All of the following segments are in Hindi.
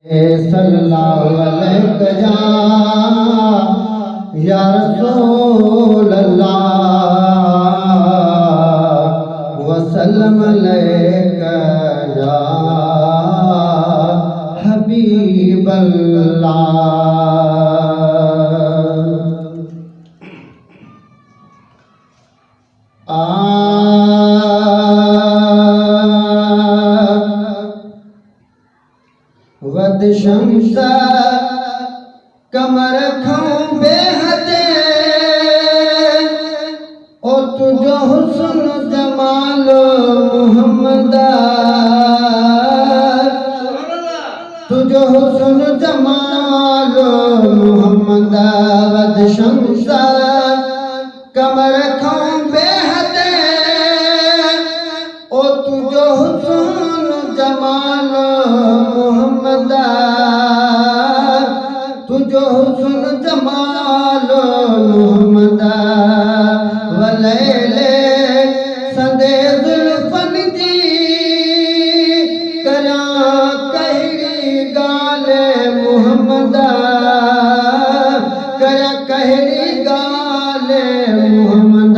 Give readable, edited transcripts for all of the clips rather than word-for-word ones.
सल्लल्लाहु अलैहि या रसूल अल्लाह वसल्लम अलैका या हबीब अल्लाह। वद शम्स कमर खूं बेहदे ओ तुझो हुस्न जमाल मोहम्मद, तुझो हुस्न जमाल मोहम्मद। वद शम्स कमर खूं बेहदे ओ तुझो हुस्न जमाल मोहम्मद, तुझो हुस्न जमाल मोहम्मद। वलैले संदे जुल्फन जी करा कहड़ी गाल मोहम्मद, करा कहड़ी गाल मोहम्मद।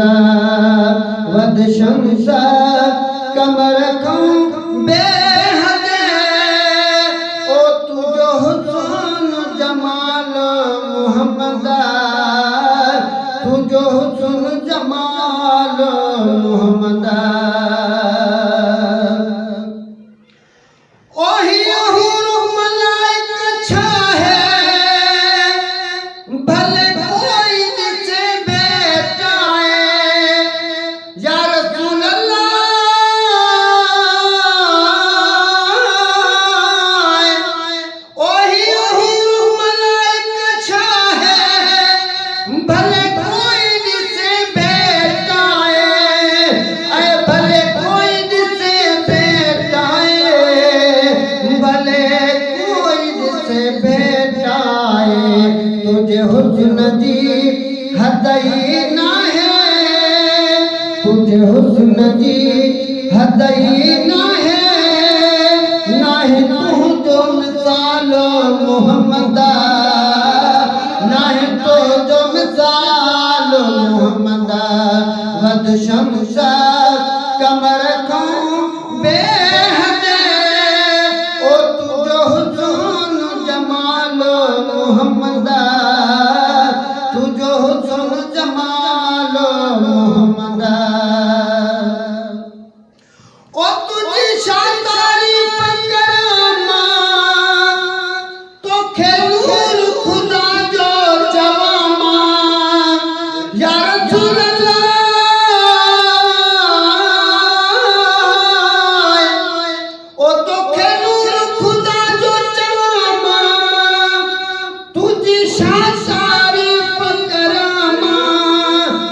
वद शम्स कमर खूं बेहदे ओ तुझो हुस्न जमाल मोहम्मद, तुझो हुस्न जमाल मोहम्मद। ओही मलाइक छाहे भले कोई से बेटाए या रसूल अल्लाह। ओही मलाइक छाहे भले कोई से बेटाए, अरे भले कोई से बेटाए, भले कोई से बेटाए। तुझे हुस्न जी हदई ना है, तुझे हुस्न जी हदई ना है, ना है तू जो मिसाल मोहम्मद, ना है तो जो मिसाल मोहम्मद। वद शम्स कमर खूं बेहदे ओ तुझो हुस्न जमाल मोहम्मद, तुझो हुस्न जमाल मोहम्मद। ओ तुझी शानदारी पकड़मा तो खेलूर खुदा जो जवामा या रसूल अल्लाह। ओ तो खेलूर खुदा जो जवामा तुझी शानदारी पकड़मा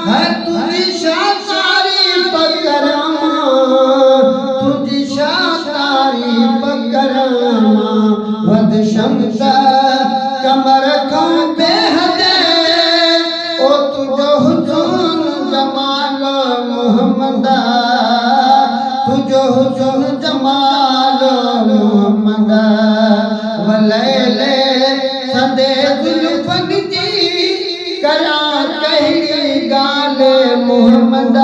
है, तुझी शानदारी पकड़मा, तुझी शानदारी पकड़मा। वद शम्स कमर खूं बेहदे ओ तुझो हुस्न जमाल मोहम्मद, तुझो हुस्न जमाल मोहम्मद। वलैले संदे जुल्फन जी करा कहड़ी गाल मोहम्मद,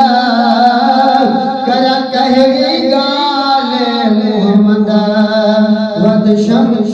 करा कहड़ी गाल मोहम्मद। वद शम्स